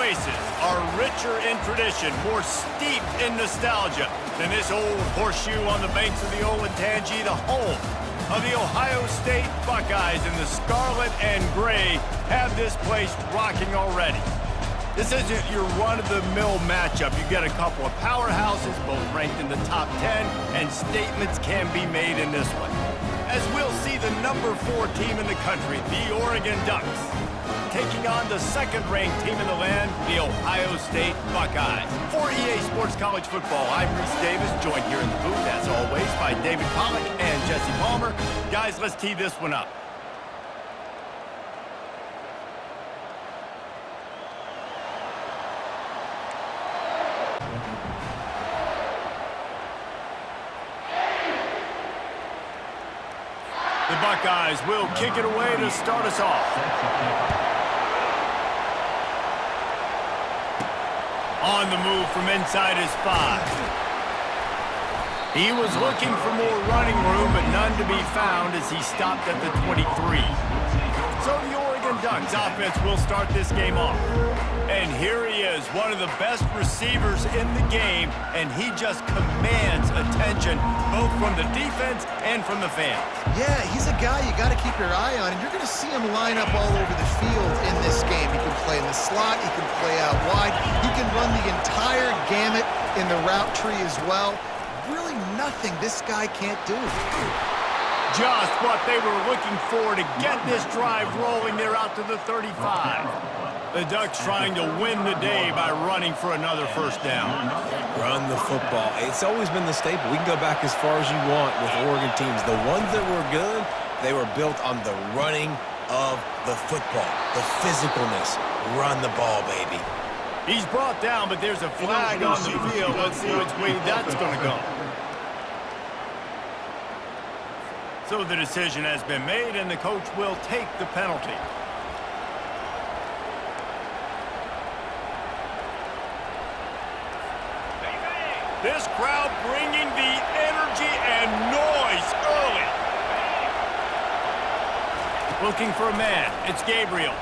oasis are richer in tradition, more steeped in nostalgia than this old horseshoe on the banks of the Olentangy, the home of the Ohio State Buckeyes, and the scarlet and gray have this place rocking already. This isn't your run-of-the-mill matchup. You get a couple of powerhouses, both ranked in the top 10, and statements can be made in this one. As we'll see the number 4 team in the country, the Oregon Ducks, taking on the second-ranked team in the land, the Ohio State Buckeyes. For EA Sports College Football, I'm Reese Davis, joined here in the booth, as always, by David Pollack and Jesse Palmer. Guys, let's tee this one up. The Buckeyes will kick it away to start us off. On the move from inside his 5. He was looking for more running room, but none to be found as he stopped at the 23. So the Oregon Ducks offense will start this game off. And here he is, one of the best receivers in the game, and he just commands attention both from the defense and from the fans. Yeah, he's a guy you got to keep your eye on, and you're going to see him line up all over the field in this game. He can play in the slot, he can play out wide, he can run the entire gamut in the route tree as well. Really nothing this guy can't do. Just what they were looking for to get this drive rolling. They're out to the 35. The Ducks trying to win the day by running for another first down. Run the football. It's always been the staple. We can go back as far as you want with Oregon teams. The ones that were good, they were built on the running of the football, the physicalness. Run the ball, baby. He's brought down, but there's a flag on the field. Let's see which way that's going to go. So the decision has been made, and the coach will take the penalty. This crowd bringing the energy and noise early. Looking for a man. It's Gabriel.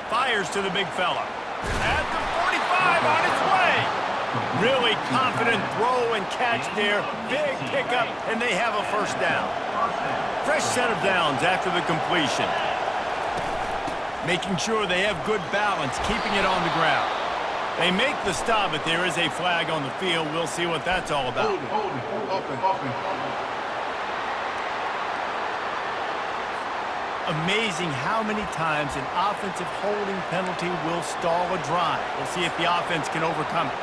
Fires to the big fella. At the 45, on its way. Really confident throw and catch there. Big pickup, and they have a first down. Fresh set of downs after the completion. Making sure they have good balance, keeping it on the ground. They make the stop, but there is a flag on the field. We'll see what that's all about. Amazing how many times an offensive holding penalty will stall a drive. We'll see if the offense can overcome it.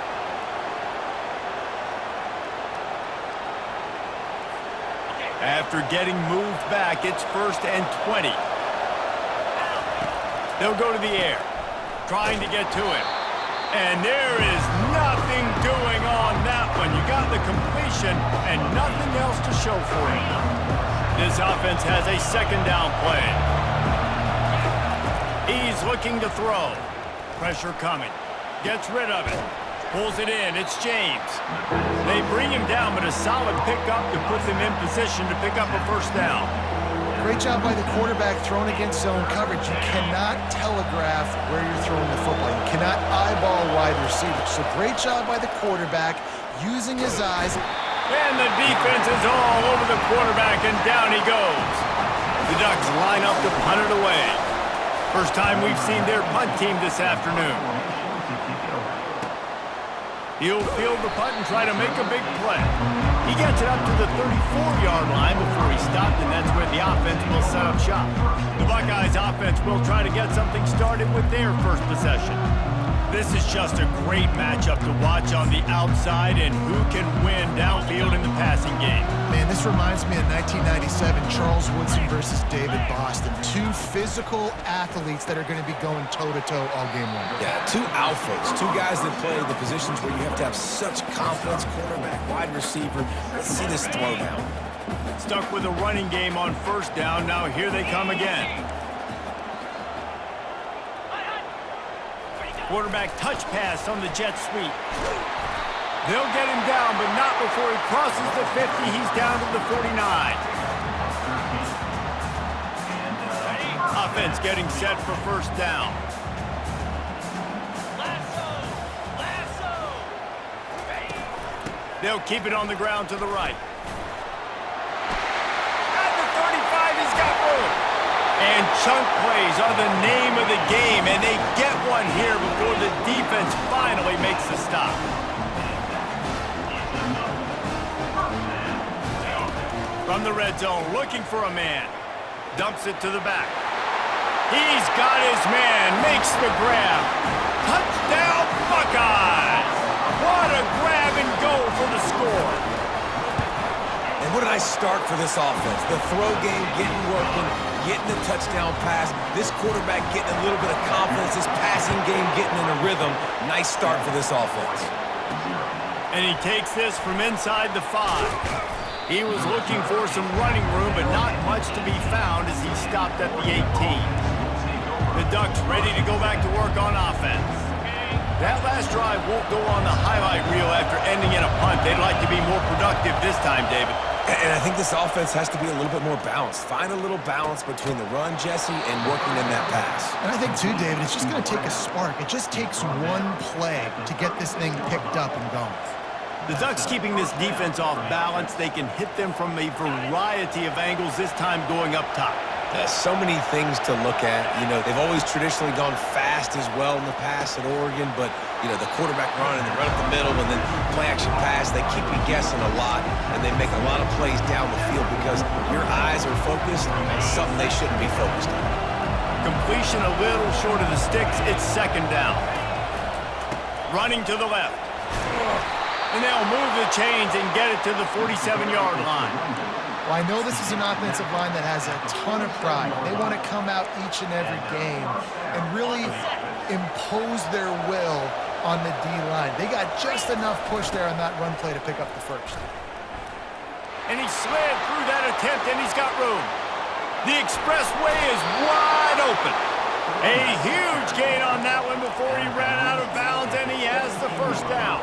After getting moved back, it's 1st and 20. They'll go to the air, trying to get to him. And there is nothing doing on that one. You got the completion and nothing else to show for it. This offense has a second down play. He's looking to throw. Pressure coming. Gets rid of it. Pulls it in. It's James. They bring him down, but a solid pickup to put them in position to pick up a first down. Great job by the quarterback throwing against zone coverage. You cannot telegraph where you're throwing the football. You cannot eyeball wide receivers. So great job by the quarterback using his eyes. And the defense is all over the quarterback, and down he goes. The Ducks line up to punt it away. First time we've seen their punt team this afternoon. He'll field the punt and try to make a big play. He gets it up to the 34-yard line before he stopped, and that's where the offense will set up shop. The Buckeyes offense will try to get something started with their first possession. This is just a great matchup to watch on the outside, and who can win downfield in the passing game. Man, this reminds me of 1997, Charles Woodson versus David Boston. Two physical athletes that are going to be going toe-to-toe all game long. Yeah, two alphas, two guys that play the positions where you have to have such confidence, quarterback, wide receiver. Let's see this throwdown. Stuck with a running game on first down. Now here they come again. Quarterback touch pass on the jet sweep. They'll get him down, but not before he crosses the 50. He's down to the 49. Offense getting set for first down. They'll keep it on the ground to the right. At the 35, he's got room. And chunk plays are the name of the game, and they get one here before the defense finally makes the stop. From the red zone, looking for a man. Dumps it to the back. He's got his man, makes the grab. Touchdown, Buckeyes! What a grab and go for the score. And what did I start for this offense? The throw game getting working, getting the touchdown pass. This quarterback getting a little bit of confidence. This passing game getting in a rhythm. Nice start for this offense. And he takes this from inside the 5. He was looking for some running room, but not much to be found as he stopped at the 18. The Ducks ready to go back to work on offense. That last drive won't go on the highlight reel after ending in a punt. They'd like to be more productive this time, David. And I think this offense has to be a little bit more balanced. Find a little balance between the run, Jesse, and working in that pass. And I think, too, David, it's just going to take a spark. It just takes one play to get this thing picked up and going. The Ducks keeping this defense off balance. They can hit them from a variety of angles, this time going up top. So many things to look at. You know, they've always traditionally gone fast as well in the pass at Oregon, but, you know, the quarterback run and the run up the middle and then play-action pass, they keep you guessing a lot, and they make a lot of plays down the field because your eyes are focused on something they shouldn't be focused on. Completion a little short of the sticks. It's second down. Running to the left. And they'll move the chains and get it to the 47-yard line. Well, I know this is an offensive line that has a ton of pride. They want to come out each and every game and really impose their will on the D-line. They got just enough push there on that run play to pick up the first. And he slid through that attempt, and he's got room. The expressway is wide open. A huge gain on that one before he ran out of bounds, and he has the first down.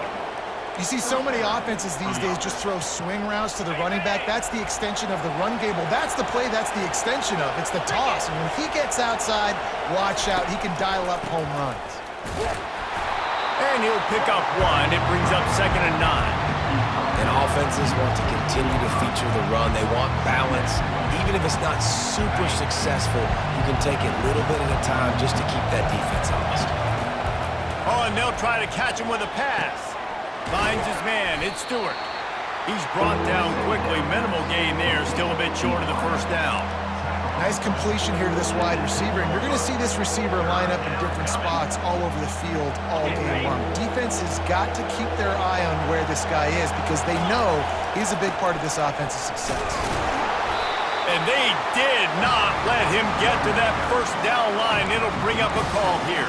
You see so many offenses these days just throw swing routes to the running back. That's the extension of the run game. Well, that's the play that's the extension of. It's the toss. And when he gets outside, watch out. He can dial up home runs. And he'll pick up one. It brings up 2nd and 9. And offenses want to continue to feature the run. They want balance. Even if it's not super successful, you can take it little bit at a time just to keep that defense honest. Oh, and they'll try to catch him with a pass. Finds his man. It's Stewart. He's brought down quickly. Minimal gain there. Still a bit short of the first down. Nice completion here to this wide receiver. And you're going to see this receiver line up in different spots all over the field all game long. Defense has got to keep their eye on where this guy is because they know he's a big part of this offense's success. And they did not let him get to that first down line. It'll bring up a call here.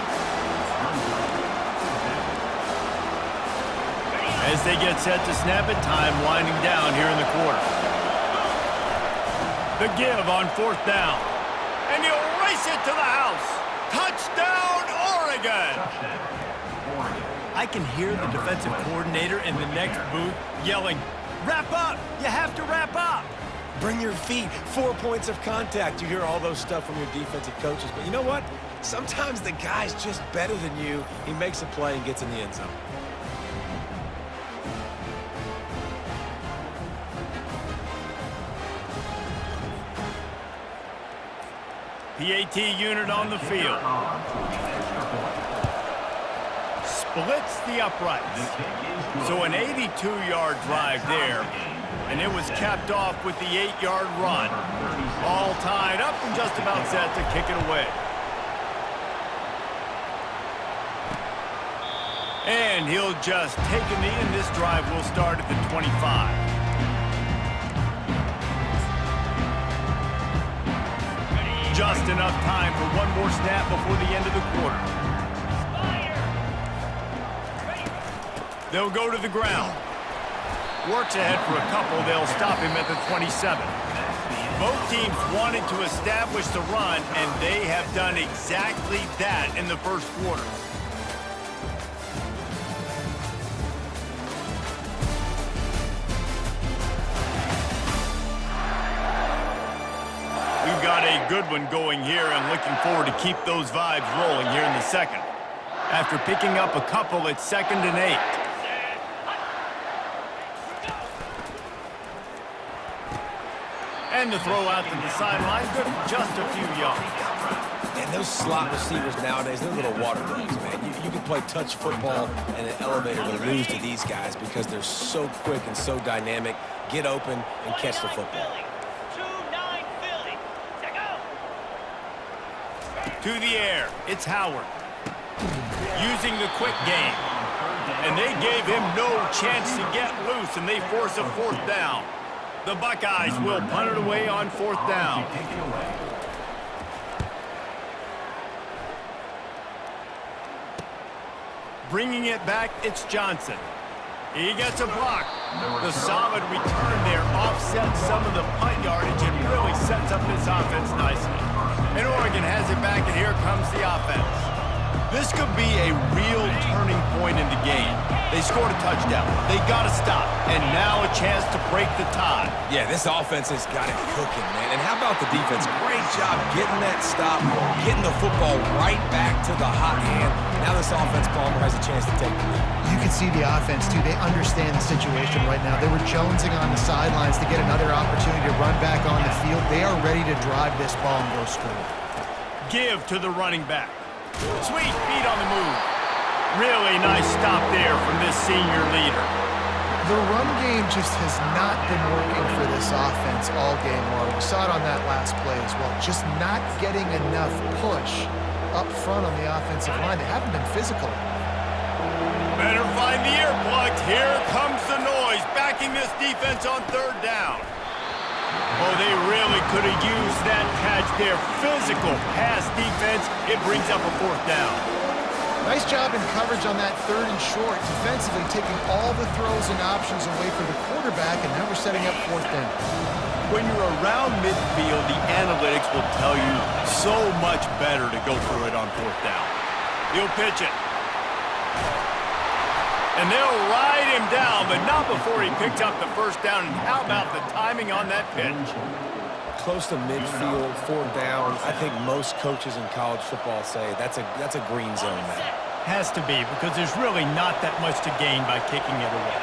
As they get set to snap it, time winding down here in the quarter. The give on 4th down. And he'll race it to the house. Touchdown, Oregon! I can hear the defensive coordinator in the next booth yelling, "Wrap up! You have to wrap up!" Bring your feet, 4 points of contact. You hear all those stuff from your defensive coaches. But you know what? Sometimes the guy's just better than you. He makes a play and gets in the end zone. PAT unit on the field. Splits the uprights. So an 82-yard drive there. And it was capped off with the 8-yard run. All tied up and just about set to kick it away. And he'll just take a knee, and this drive will start at the 25. Just enough time for one more snap before the end of the quarter. They'll go to the ground. Works ahead for a couple. They'll stop him at the 27. Both teams wanted to establish the run, and they have done exactly that in the first quarter. We've got a good one going here and looking forward to keep those vibes rolling here in the second. After picking up a couple, it's 2nd and 8. And the throw out to the sideline, good for just a few yards. And those slot receivers nowadays, they're little water dogs, man. You can play touch football in an elevator to lose to these guys because they're so quick and so dynamic. Get open and catch the football. To the air, it's Howard. Using the quick game. And they gave him no chance to get loose, and they force a 4th down. The Buckeyes will punt it away on 4th down. Bringing it back, it's Johnson. He gets a block. The solid return there offsets some of the punt yardage and really sets up this offense nicely. And Oregon has it back, and here comes the offense. This could be a real turning point in the game. They scored a touchdown. They got to stop. And now a chance to break the tie. Yeah, this offense has got it cooking, man. And how about the defense? Great job getting that stop, getting the football right back to the hot hand. Now this offense, Palmer, has a chance to take the lead. You can see the offense, too. They understand the situation right now. They were jonesing on the sidelines to get another opportunity to run back on the field. They are ready to drive this ball and go score. Give to the running back. Sweet feet on the move. Really nice stop there from this senior leader. The run game just has not been working for this offense all game long. We saw it on that last play as well. Just not getting enough push up front on the offensive line. They haven't been physical. Better find the earplugs. Here comes the noise, backing this defense on 3rd down. Oh, they really could have used that catch there. Physical pass defense. It brings up a 4th down. Nice job in coverage on that 3rd and short. Defensively taking all the throws and options away from the quarterback, and now we're setting up 4th down. When you're around midfield, the analytics will tell you so much better to go for it on 4th down. He'll pitch it. And they'll ride him down, but not before he picks up the 1st down. And how about the timing on that pitch? Close to midfield, 4th down. I think most coaches in college football say that's a green zone now. Has to be, because there's really not that much to gain by kicking it away.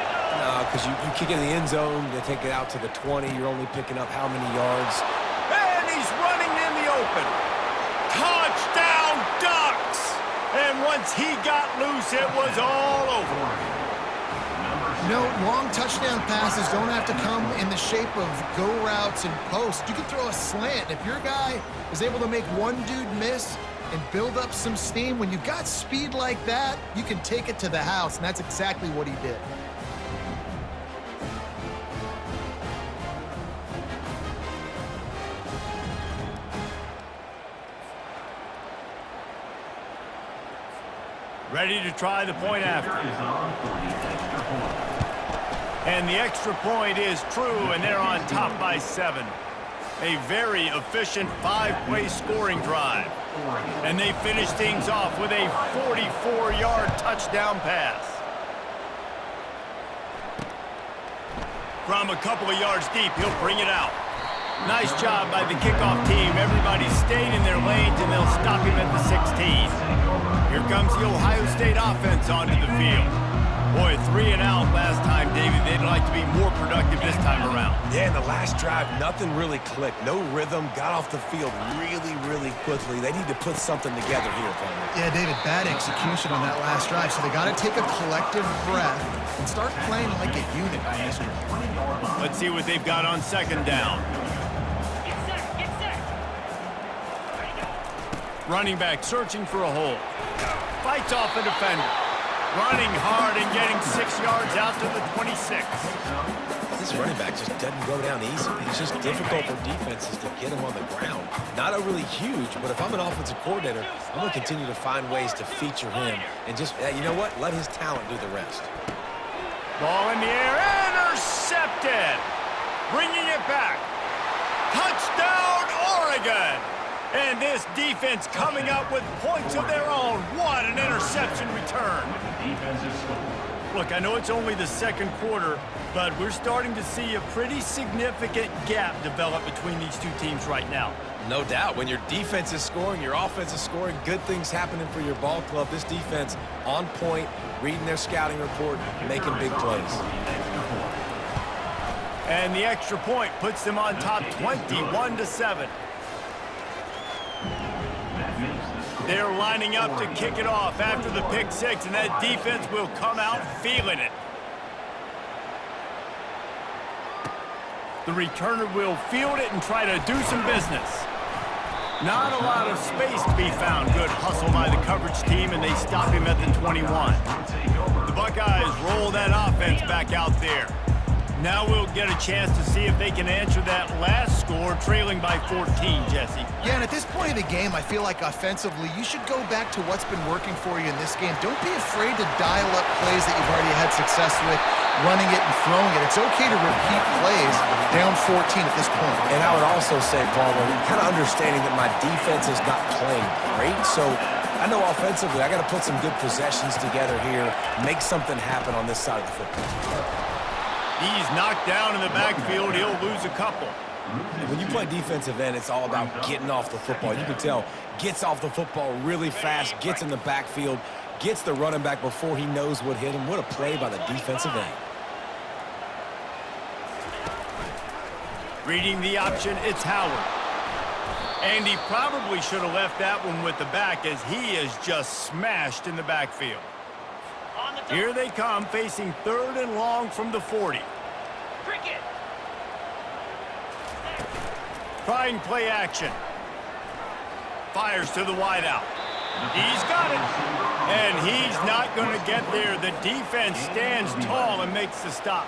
No, because you kick it in the end zone, they take it out to the 20. You're only picking up how many yards? And he's running in the open. Touchdown, Ducks! And once he got loose, it was all over. No, long touchdown passes don't have to come in the shape of go routes and posts. You can throw a slant. If your guy is able to make one dude miss and build up some steam, when you've got speed like that, you can take it to the house, and that's exactly what he did. Ready to try the point after. And the extra point is true, and they're on top by 7. A very efficient 5-play scoring drive. And they finish things off with a 44-yard touchdown pass. From a couple of yards deep, he'll bring it out. Nice job by the kickoff team. Everybody stayed in their lanes, and they'll stop him at the 16. Here comes the Ohio State offense onto the field. Boy, 3 and out last time, David. They'd like to be more productive this time around. Yeah, in the last drive, nothing really clicked. No rhythm, got off the field really, really quickly. They need to put something together here, Palmer. Yeah, David, bad execution on that last drive, so they got to take a collective breath and start playing like a unit on this drive. Let's see what they've got on 2nd down. Running back searching for a hole. Fights off a defender. Running hard and getting 6 yards out to the 26. This running back just doesn't go down easily. It's just difficult for defenses to get him on the ground. Not overly huge, but if I'm an offensive coordinator, I'm going to continue to find ways to feature him and just, you know what, let his talent do the rest. Ball in the air, intercepted. Bringing it back. Touchdown, Oregon. And this defense coming up with points of their own. What an interception return. Look, I know it's only the 2nd quarter, but we're starting to see a pretty significant gap develop between these two teams right now. No doubt. When your defense is scoring, your offense is scoring, good things happening for your ball club. This defense on point, reading their scouting report, making big plays. And the extra point puts them on top 21-7. They're lining up to kick it off after the pick six, and that defense will come out feeling it. The returner will field it and try to do some business. Not a lot of space to be found. Good hustle by the coverage team, and they stop him at the 21. The Buckeyes roll that offense back out there. Now we'll get a chance to see if they can answer that last score, trailing by 14, Jesse. Yeah, and at this point of the game, I feel like offensively, you should go back to what's been working for you in this game. Don't be afraid to dial up plays that you've already had success with, running it and throwing it. It's okay to repeat plays down 14 at this point. And I would also say, Palmer, kind of understanding that my defense is not playing great, so I know offensively I got to put some good possessions together here, make something happen on this side of the football. He's knocked down in the backfield. He'll lose a couple. When you play defensive end, it's all about getting off the football. You can tell, gets off the football really fast, gets in the backfield, gets the running back before he knows what hit him. What a play by the defensive end. Reading the option, it's Howard. And he probably should have left that one with the back, as he is just smashed in the backfield. Here they come, facing 3rd and long from the 40. Cricket. Trying play action. Fires to the wideout. He's got it. And he's not going to get there. The defense stands tall and makes the stop.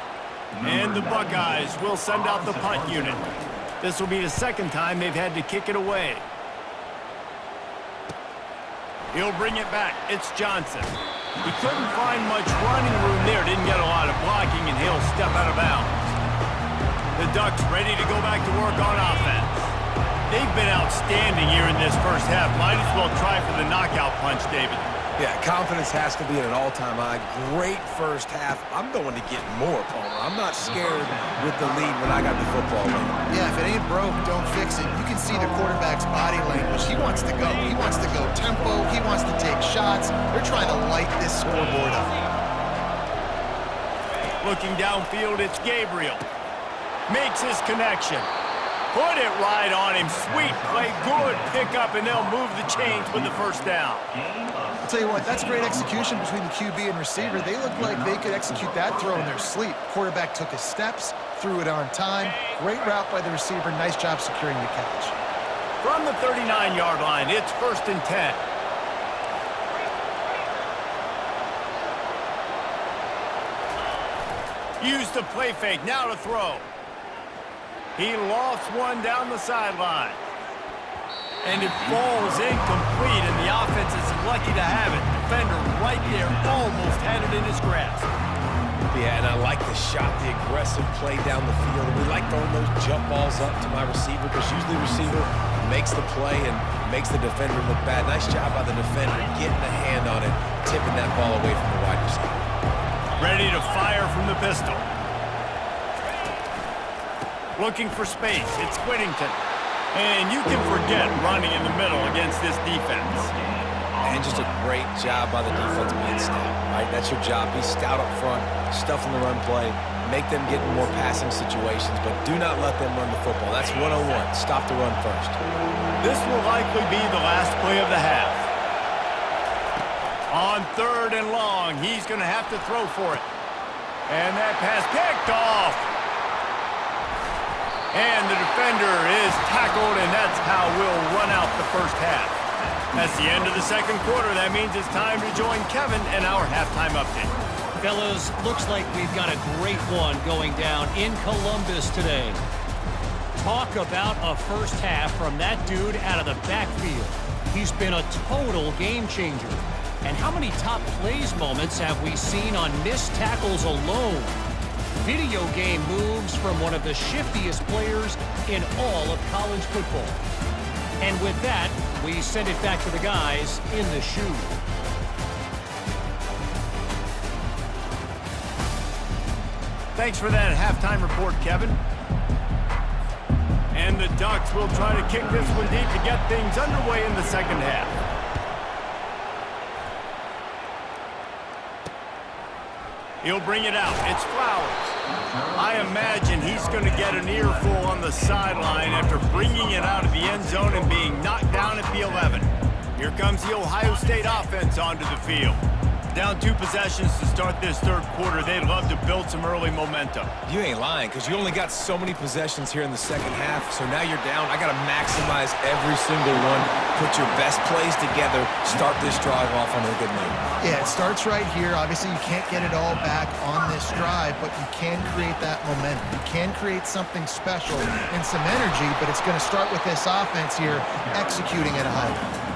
And the Buckeyes will send out the punt unit. This will be the second time they've had to kick it away. He'll bring it back. It's Johnson. He couldn't find much running room there. Didn't get a lot of blocking, and he'll step out of bounds. The Ducks ready to go back to work on offense. They've been outstanding here in this first half. Might as well try for the knockout punch, David. Yeah, confidence has to be at an all-time high. Great first half. I'm going to get more, Palmer. I'm not scared with the lead when I got the football in. Yeah, if it ain't broke, don't fix it. You can see the quarterback's body language. He wants to go. He wants to go tempo. He wants to take shots. They're trying to light this scoreboard up. Looking downfield, it's Gabriel. Makes his connection. Put it right on him. Sweet play. Good pickup, and they'll move the chains with the first down. I'll tell you what, that's great execution between the QB and receiver. They look like they could execute that throw in their sleep. Quarterback took his steps, threw it on time. Great route by the receiver. Nice job securing the catch. From the 39-yard line, it's 1st and 10. Use the play fake. Now to throw. He lofts one down the sideline. And it falls incomplete, and the offense is lucky to have it. Defender right there almost had it in his grasp. Yeah, and I like the shot, the aggressive play down the field. We like throwing those jump balls up to my receiver, because usually the receiver makes the play and makes the defender look bad. Nice job by the defender getting a hand on it, tipping that ball away from the wide receiver. Ready to fire from the pistol. Looking for space. It's Whittington. And you can forget running in the middle against this defense. And just a great job by the defense being stout, right? That's your job. Be stout up front, stuff in the run play, make them get in more passing situations, but do not let them run the football. That's 101. Stop the run first. This will likely be the last play of the half. On 3rd and long, he's going to have to throw for it. And that pass picked off. And the defender is tackled, and that's how we'll run out the first half. That's the end of the second quarter. That means it's time to join Kevin in our halftime update. Fellas, looks like we've got a great one going down in Columbus today. Talk about a first half from that dude out of the backfield. He's been a total game changer. And how many top plays moments have we seen on missed tackles alone? Video game moves from one of the shiftiest players in all of college football. And with that, we send it back to the guys in the shoe. Thanks for that halftime report, Kevin. And the Ducks will try to kick this one deep to get things underway in the second half. He'll bring it out. It's Flowers. I imagine he's just going to get an earful on the sideline after bringing it out of the end zone and being knocked down at the 11. Here comes the Ohio State offense onto the field. Down 2 possessions to start this third quarter. They'd love to build some early momentum. You ain't lying, because you only got so many possessions here in the second half, so now you're down. I got to maximize every single one. Put your best plays together. Start this drive off on a good note. Yeah, it starts right here. Obviously, you can't get it all back on this drive, but you can create that momentum. You can create something special and some energy, but it's going to start with this offense here executing at a high level.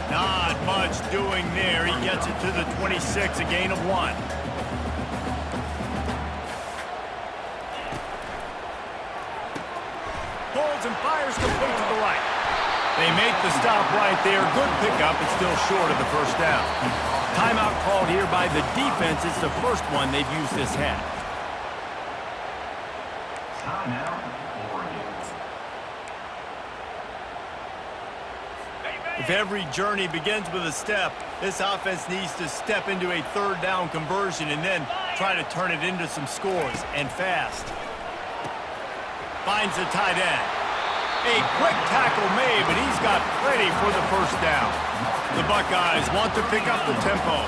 Not much doing there. He gets it to the 26, a gain of 1. Pulls and fires complete to the right. They make the stop right there. Good pickup, but still short of the first down. Timeout called here by the defense. It's the first one they've used this half. Timeout, Oregon. If every journey begins with a step, this offense needs to step into a third down conversion and then try to turn it into some scores, and fast. Finds the tight end. A quick tackle made, but he's got plenty for the first down. The Buckeyes want to pick up the tempo.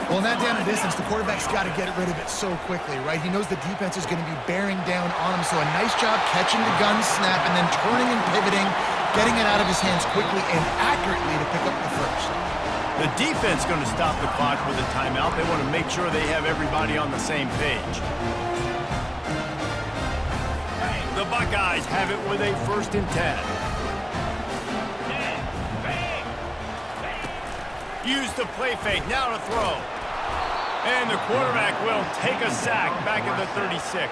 Well, in that down and distance, the quarterback's got to get rid of it so quickly, right? He knows the defense is going to be bearing down on him, so a nice job catching the gun snap and then turning and pivoting, getting it out of his hands quickly and accurately to pick up the first. The defense going to stop the clock with a timeout. They want to make sure they have everybody on the same page. The Buckeyes have it with a 1st and 10. Use the play fake, now to throw. And the quarterback will take a sack back at the 36.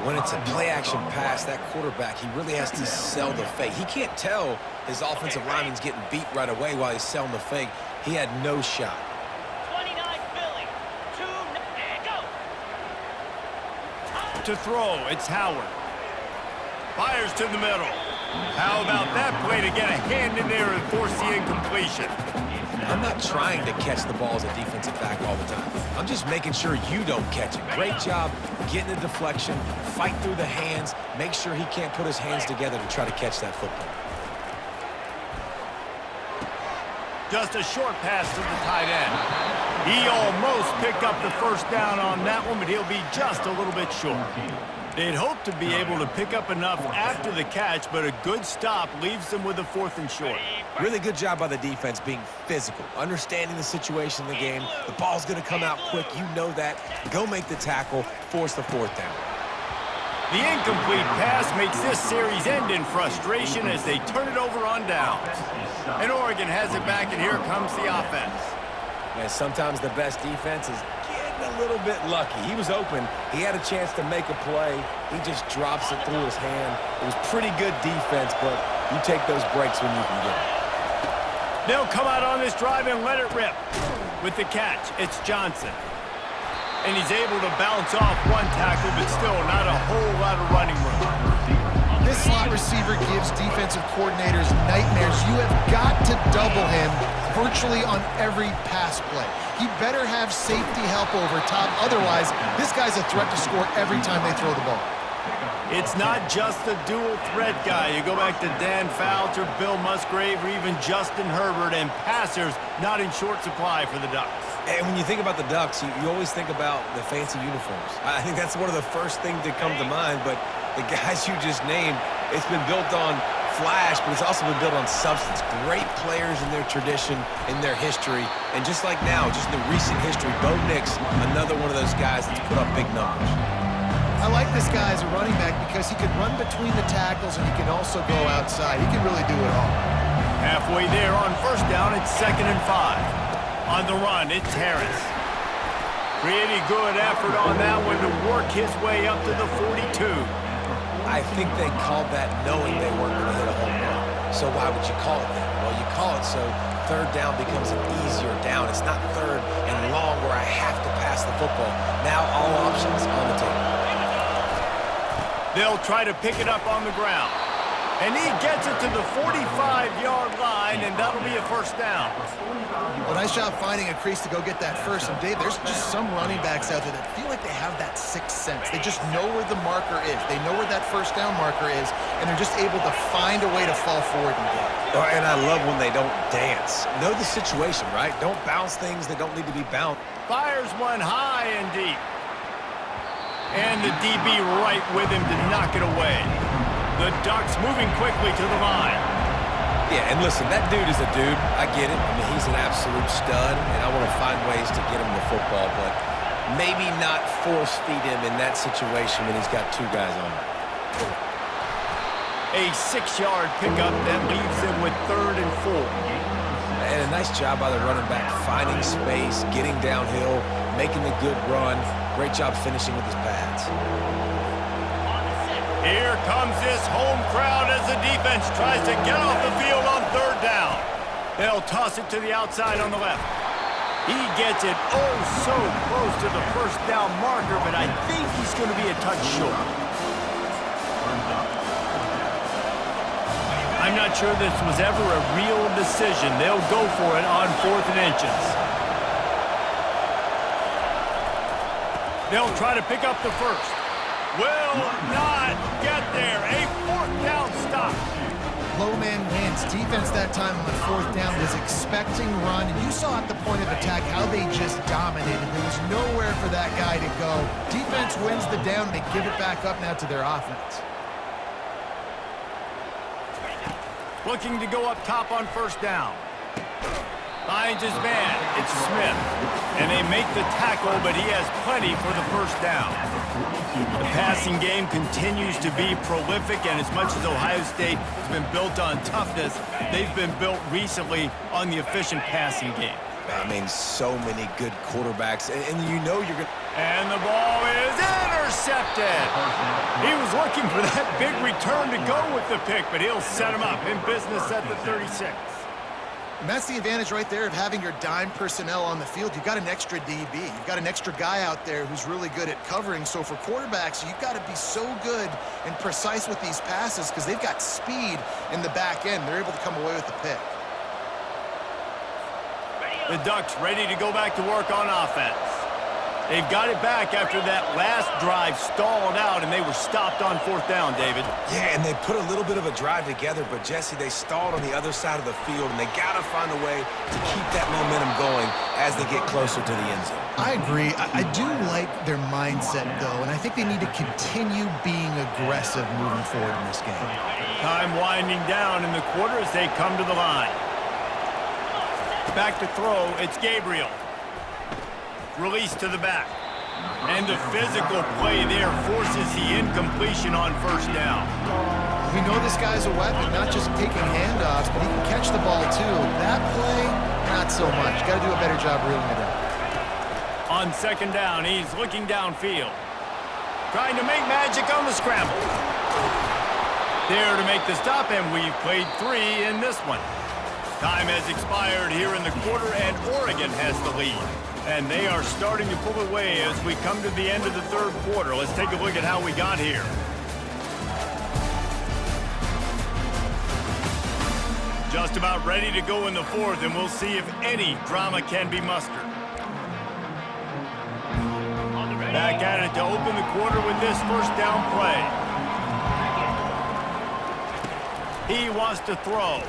When it's a play-action pass, that quarterback, he really has to sell the fake. He can't tell his offensive lineman's getting beat right away while he's selling the fake. He had no shot. 29 Philly. 2 go. To throw, it's Howard. Fires to the middle. How about that play to get a hand in there and force the incompletion? I'm not trying to catch the ball as a defensive back all the time. I'm just making sure you don't catch it. Great job getting the deflection, fight through the hands, make sure he can't put his hands together to try to catch that football. Just a short pass to the tight end. He almost picked up the first down on that one, but he'll be just a little bit short. They'd hope to be able to pick up enough after the catch, but a good stop leaves them with a 4th and short. Really good job by the defense being physical, understanding the situation in the game. The ball's going to come out quick. You know that. Go make the tackle, force the 4th down. The incomplete pass makes this series end in frustration as they turn it over on downs. And Oregon has it back, and here comes the offense. Man, sometimes the best defense is getting a little bit lucky. He was open. He had a chance to make a play. He just drops it through his hand. It was pretty good defense, but you take those breaks when you can get it. They'll come out on this drive and let it rip. With the catch, it's Johnson. And he's able to bounce off one tackle, but still not a whole lot of running room. This slot receiver gives defensive coordinators nightmares. You have got to double him virtually on every pass play. He better have safety help over top. Otherwise, this guy's a threat to score every time they throw the ball. It's not just the dual threat guy. You go back to Dan Fouts or Bill Musgrave or even Justin Herbert, and passers not in short supply for the Ducks. And when you think about the Ducks, you always think about the fancy uniforms. I think that's one of the first things that come to mind, but the guys you just named, it's been built on flash, but it's also been built on substance. Great players in their tradition, in their history, and just like now, just in the recent history, Bo Nix, another one of those guys that's put up big numbers. I like this guy as a running back because he can run between the tackles and he can also go outside. He can really do it all. Halfway there on first down, it's 2nd and 5. On the run, it's Harris. Pretty good effort on that one to work his way up to the 42. I think they called that knowing they weren't going to hit a home run. So why would you call it that? Well, you call it so third down becomes an easier down. It's not third and long where I have to pass the football. Now all options on the table. They'll try to pick it up on the ground. And he gets it to the 45-yard line, and that'll be a first down. Well, nice job finding a crease to go get that first. And, Dave, there's just some running backs out there that feel like they have that sixth sense. They just know where the marker is. They know where that first down marker is, and they're just able to find a way to fall forward and get it. And I love when they don't dance. Know the situation, right? Don't bounce things that don't need to be bounced. Fires one high and deep. And the DB right with him to knock it away. The Ducks moving quickly to the line. Yeah, and listen, that dude is a dude. I get it. I mean, he's an absolute stud, and I want to find ways to get him the football, but maybe not force feed him in that situation when he's got two guys on him. A 6-yard pickup that leaves him with 3rd and 4. And a nice job by the running back, finding space, getting downhill, making a good run. Great job finishing with his pads. Here comes this home crowd as the defense tries to get off the field on 3rd down. They'll toss it to the outside on the left. He gets it oh so close to the first down marker, but I think he's going to be a touch short. I'm not sure this was ever a real decision. They'll go for it on 4th and inches. They'll try to pick up the first. Will not get there. A 4th down stop. Low man wins. Defense that time on 4th down was expecting run. And you saw at the point of attack how they just dominated. There was nowhere for that guy to go. Defense wins the down. They give it back up now to their offense. Looking to go up top on 1st down. Finds his man. It's Smith. And they make the tackle, but he has plenty for the first down. The passing game continues to be prolific, and as much as Ohio State has been built on toughness, they've been built recently on the efficient passing game. I mean, so many good quarterbacks, and you know you're going to... And the ball is intercepted. He was looking for that big return to go with the pick, but he'll set him up in business at the 36. And that's the advantage right there of having your dime personnel on the field. You've got an extra DB. You've got an extra guy out there who's really good at covering. So for quarterbacks, you've got to be so good and precise with these passes because they've got speed in the back end. They're able to come away with the pick. The Ducks ready to go back to work on offense. They've got it back after that last drive stalled out, and they were stopped on 4th down, David. Yeah, and they put a little bit of a drive together, but, Jesse, they stalled on the other side of the field, and they got to find a way to keep that momentum going as they get closer to the end zone. I agree. I do like their mindset, though, and I think they need to continue being aggressive moving forward in this game. Time winding down in the quarter as they come to the line. Back to throw, it's Gabriel. Release to the back. And the physical play there forces the incompletion on 1st down. We know this guy's a weapon, not just taking handoffs, but he can catch the ball, too. That play, not so much. Got to do a better job reeling it in. On 2nd down, he's looking downfield. Trying to make magic on the scramble. There to make the stop, and we've played 3 in this one. Time has expired here in the quarter, and Oregon has the lead. And they are starting to pull away as we come to the end of the 3rd quarter. Let's take a look at how we got here. Just about ready to go in the 4th, and we'll see if any drama can be mustered. Back at it to open the quarter with this 1st down play. He wants to throw.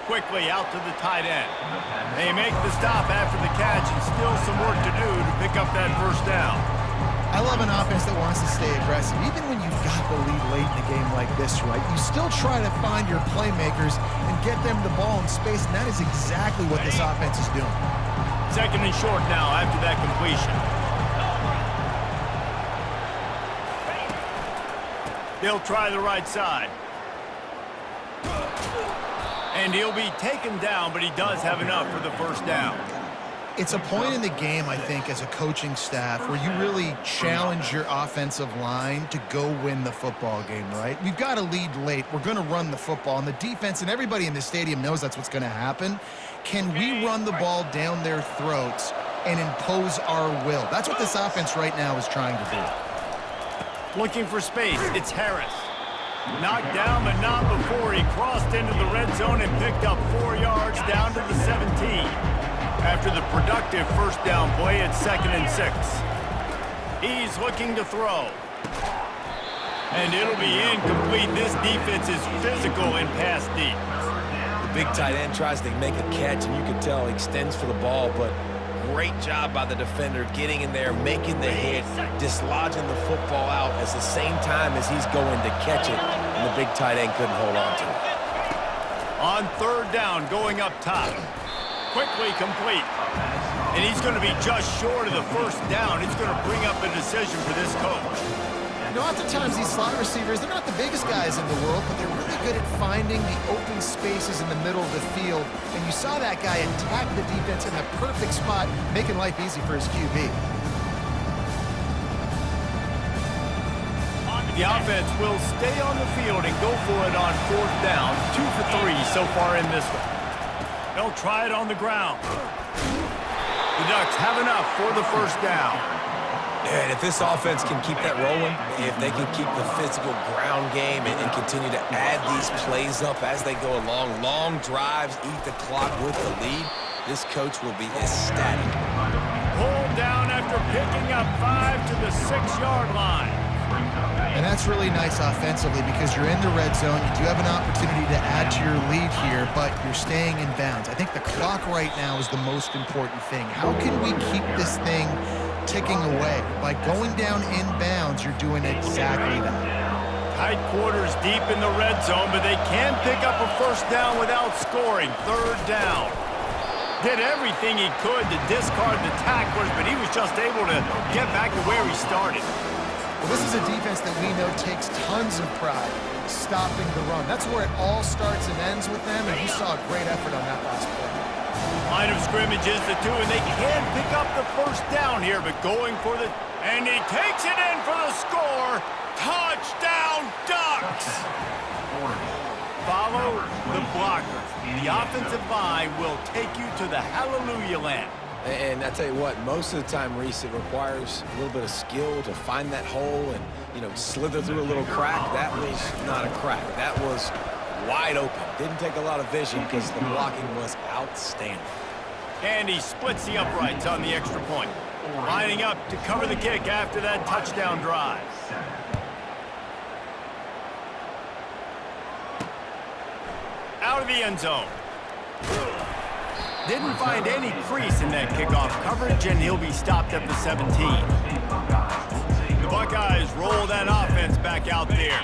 Quickly out to the tight end. They make the stop after the catch, and still some work to do to pick up that 1st down. I love an offense that wants to stay aggressive. Even when you've got the lead late in a game like this, right, you still try to find your playmakers and get them the ball in space, and that is exactly what this offense is doing. 2nd and short now after that completion. They'll try the right side. And he'll be taken down, but he does have enough for the 1st down. It's a point in the game, I think, as a coaching staff where you really challenge your offensive line to go win the football game, right? We've got a lead late. We're going to run the football. And the defense and everybody in the stadium knows that's what's going to happen. Can we run the ball down their throats and impose our will? That's what this offense right now is trying to do. Looking for space. It's Harris. Knocked down, but not before he crossed into the red zone and picked up 4 yards down to the 17. After the productive first down play at 2nd and 6. He's looking to throw. And it'll be incomplete. This defense is physical and pass deep. The big tight end tries to make a catch, and you can tell he extends for the ball, but great job by the defender getting in there, making the hit, dislodging the football out at the same time as he's going to catch it, and the big tight end couldn't hold on to it. On 3rd down, going up top. Quickly complete. And he's going to be just short of the first down. It's going to bring up a decision for this coach. You know, oftentimes these slot receivers, they're not the biggest guys in the world, but they're really good at finding the open spaces in the middle of the field. And you saw that guy attack the defense in the perfect spot, making life easy for his QB. The offense will stay on the field and go for it on 4th down. 2 for 3 so far in this one. They'll try it on the ground. The Ducks have enough for the first down. And if this offense can keep that rolling, if they can keep the physical ground game and continue to add these plays up as they go along, long drives, eat the clock with the lead, this coach will be ecstatic. Pulled down after picking up 5 to the 6-yard line. And that's really nice offensively because you're in the red zone. You do have an opportunity to add to your lead here, but you're staying in bounds. I think the clock right now is the most important thing. How can we keep this thing ticking away? By going down in bounds, you're doing exactly that. Tight quarters deep in the red zone, but they can pick up a first down without scoring. 3rd down. Did everything he could to discard the tacklers, but he was just able to get back to where he started. Well, this is a defense that we know takes tons of pride stopping the run. That's where it all starts and ends with them, and you saw a great effort on that last play. Line of scrimmage is the 2, and they can pick up the first down here, but going for the... And he takes it in for the score. Touchdown, Ducks! Follow the blockers. The offensive line will take you to the hallelujah land. And I tell you what, most of the time, Reese, it requires a little bit of skill to find that hole and, you know, slither through a little crack. That was not a crack. That was wide open. Didn't take a lot of vision because the blocking was outstanding. And he splits the uprights on the extra point. Lining up to cover the kick after that touchdown drive. Out of the end zone. Didn't find any crease in that kickoff coverage, and he'll be stopped at the 17. The Buckeyes roll that offense back out there.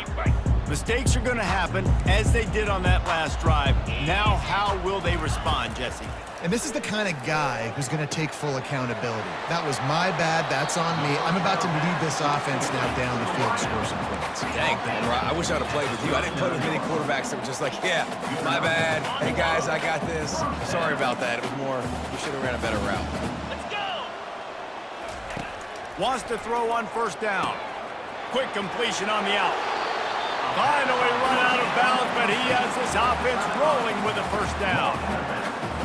Mistakes are going to happen, as they did on that last drive. Now, how will they respond, Jesse? And this is the kind of guy who's going to take full accountability. That was my bad. That's on me. I'm about to lead this offense now down the field, score some points. Dang, I wish I would have played with you. I didn't play with many quarterbacks that were just like, yeah, my bad. Hey, guys, I got this. Sorry about that. It was more, we should have ran a better route. Let's go! Wants to throw on first down. Quick completion on the out. Finally run out of bounds, but he has this offense rolling with a first down.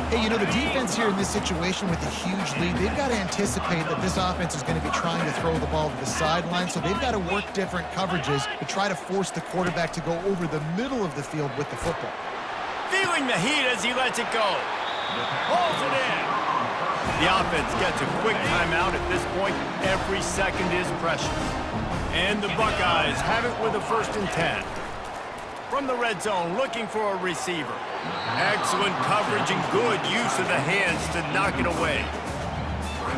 Hey, you know, the defense here in this situation with a huge lead, they've got to anticipate that this offense is going to be trying to throw the ball to the sideline, so they've got to work different coverages to try to force the quarterback to go over the middle of the field with the football. Feeling the heat as he lets it go. Pulls it in. The offense gets a quick timeout at this point. Every second is precious. And the Buckeyes have it with a 1st and 10. From the red zone, looking for a receiver. Excellent coverage and good use of the hands to knock it away.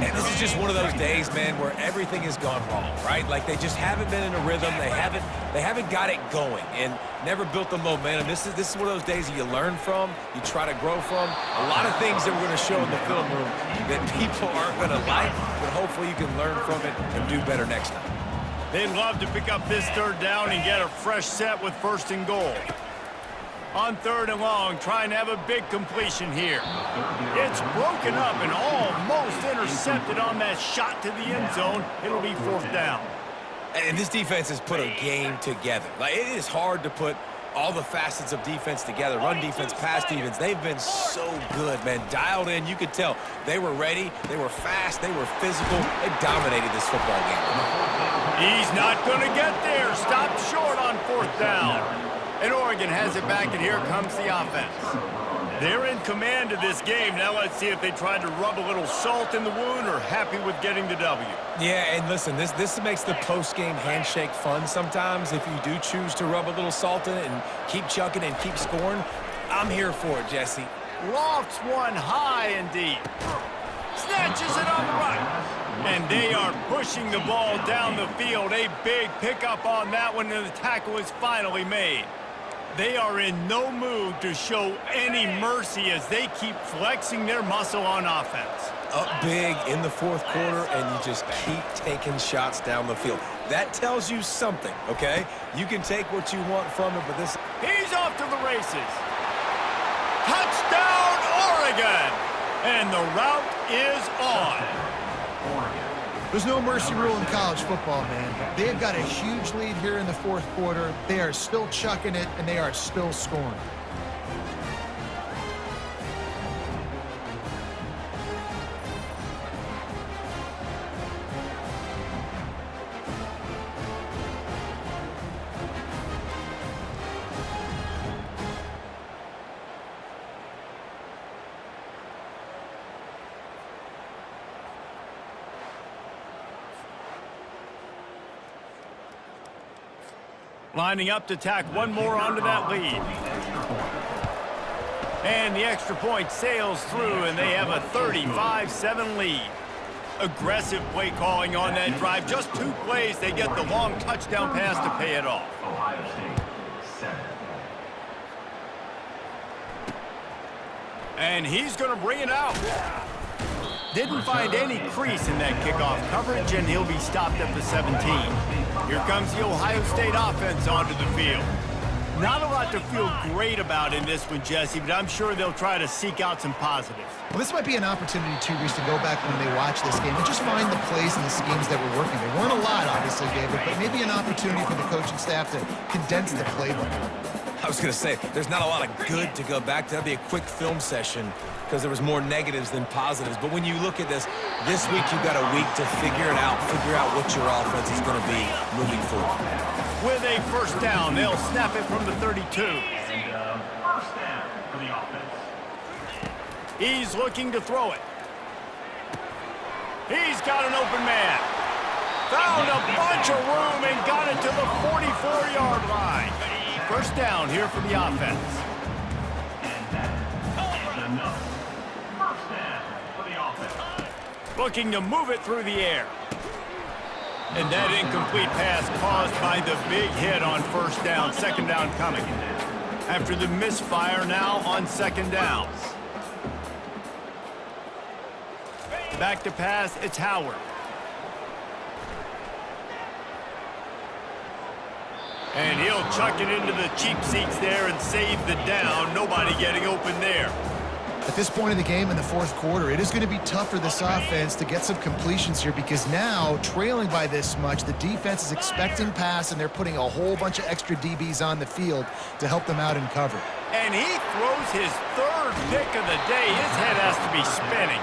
And this is just one of those days, man, where everything has gone wrong, right? Like they just haven't been in a rhythm. They haven't got it going and never built the momentum. This is one of those days that you learn from, you try to grow from. A lot of things that we're going to show in the film room that people aren't going to like, but hopefully you can learn from it and do better next time. They'd love to pick up this 3rd down and get a fresh set with 1st and goal. On 3rd and long, trying to have a big completion here. It's broken up and almost intercepted on that shot to the end zone. It'll be 4th down. And this defense has put a game together. Like, it is hard to put all the facets of defense together. Run defense, pass defense. They've been so good, man. Dialed in. You could tell they were ready. They were fast. They were physical. They dominated this football game. He's not going to get there. Stop short on 4th down. And Oregon has it back, and here comes the offense. They're in command of this game. Now let's see if they tried to rub a little salt in the wound or happy with getting the W. Yeah, and listen, this makes the post-game handshake fun sometimes. If you do choose to rub a little salt in it and keep chucking and keep scoring, I'm here for it, Jesse. Lofts one high and deep. Snatches it on the right. And they are pushing the ball down the field. A big pickup on that one, and the tackle is finally made. They are in no mood to show any mercy as they keep flexing their muscle on offense. Up big in the 4th quarter, and you just keep taking shots down the field. That tells you something, okay? You can take what you want from it, but this... He's off to the races. Touchdown, Oregon! And the route is on. There's no mercy rule in college football, man. They've got a huge lead here in the 4th quarter. They are still chucking it, and they are still scoring. Lining up to tack one more onto that lead. And the extra point sails through, and they have a 35-7 lead. Aggressive play calling on that drive. Just 2 plays, they get the long touchdown pass to pay it off. Ohio State, 7. And he's going to bring it out. Didn't find any crease in that kickoff coverage, and he'll be stopped at the 17. Here comes the Ohio State offense onto the field. Not a lot to feel great about in this one, Jesse, but I'm sure they'll try to seek out some positives. Well, this might be an opportunity, too, Reese, to go back when they watch this game and just find the plays and the schemes that were working. There weren't a lot, obviously, David, but maybe an opportunity for the coaching staff to condense the playbook. I was going to say, there's not a lot of good to go back to. That'd be a quick film session because there was more negatives than positives. But when you look at this week you've got a week to figure out what your offense is going to be moving forward. With a 1st down, they'll snap it from the 32. And 1st down for the offense. He's looking to throw it. He's got an open man. Found a bunch of room and got it to the 44-yard line. 1st down here for the offense. And that is enough. 1st down for the offense. Looking to move it through the air. And that incomplete pass caused by the big hit on 1st down. 2nd down coming. After the misfire now on 2nd down. Back to pass, it's Howard. And he'll chuck it into the cheap seats there and save the down. Nobody getting open there. At this point in the game in the 4th quarter, it is going to be tough for this offense to get some completions here because now, trailing by this much, the defense is expecting pass, and they're putting a whole bunch of extra DBs on the field to help them out in cover. And he throws his 3rd pick of the day. His head has to be spinning.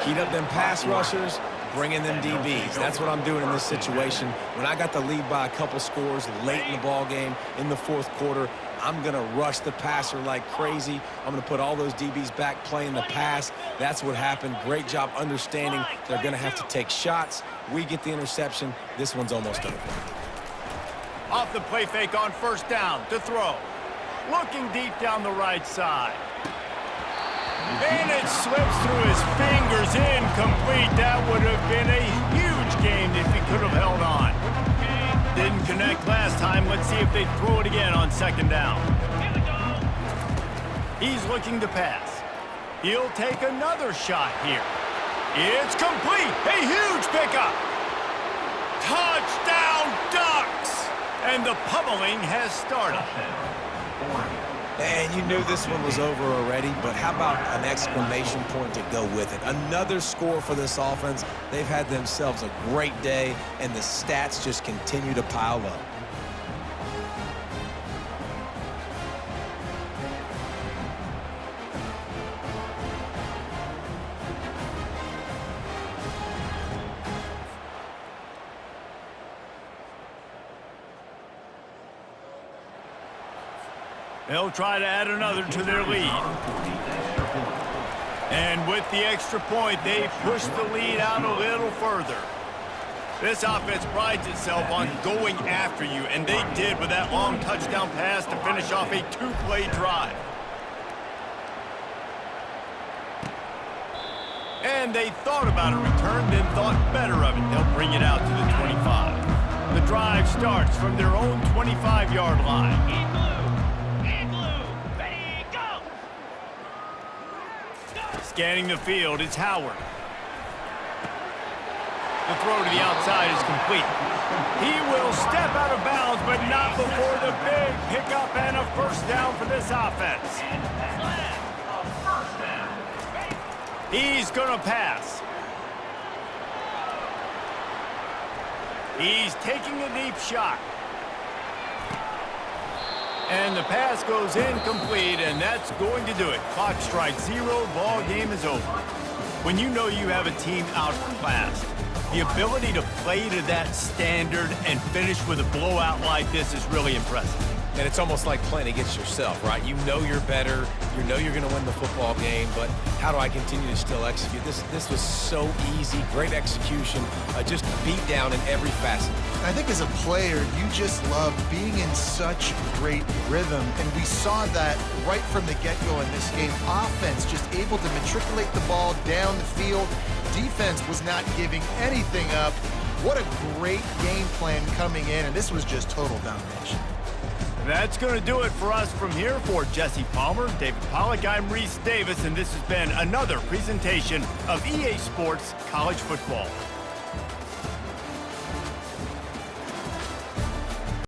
Heat up them pass rushers, bring in them DBs. That's what I'm doing in this situation. When I got the lead by a couple scores late in the ball game in the 4th quarter, I'm going to rush the passer like crazy. I'm going to put all those DBs back playing the pass. That's what happened. Great job understanding they're going to have to take shots. We get the interception. This one's almost over. Off the play fake on 1st down to throw. Looking deep down the right side. And it slips through his fingers, incomplete. That would have been a huge game if he could have held on. Didn't connect last time. Let's see if they throw it again on 2nd down. He's looking to pass. He'll take another shot here. It's complete. A huge pickup. Touchdown Ducks! And the pummeling has started. And you knew this one was over already, but how about an exclamation point to go with it? Another score for this offense. They've had themselves a great day, and the stats just continue to pile up. They'll try to add another to their lead. And with the extra point, they push the lead out a little further. This offense prides itself on going after you, and they did with that long touchdown pass to finish off a two-play drive. And they thought about a return, then thought better of it. They'll bring it out to the 25. The drive starts from their own 25-yard line. In blue, ready, go! Scanning the field, it's Howard. The throw to the outside is complete. He will step out of bounds, but not before the big pickup and a first down for this offense. He's going to pass. He's taking a deep shot. And the pass goes incomplete, and that's going to do it. Clock strikes 0, ball game is over. When you know you have a team outclassed, the ability to play to that standard and finish with a blowout like this is really impressive. And it's almost like playing against yourself, right? You know you're better. You know you're going to win the football game, but how do I continue to still execute? This was so easy, great execution, just beat down in every facet. I think as a player, you just love being in such great rhythm, and we saw that right from the get-go in this game. Offense just able to matriculate the ball down the field. Defense was not giving anything up. What a great game plan coming in, and this was just total domination. That's going to do it for us from here. For Jesse Palmer, David Pollack, I'm Reese Davis, and this has been another presentation of EA Sports College Football.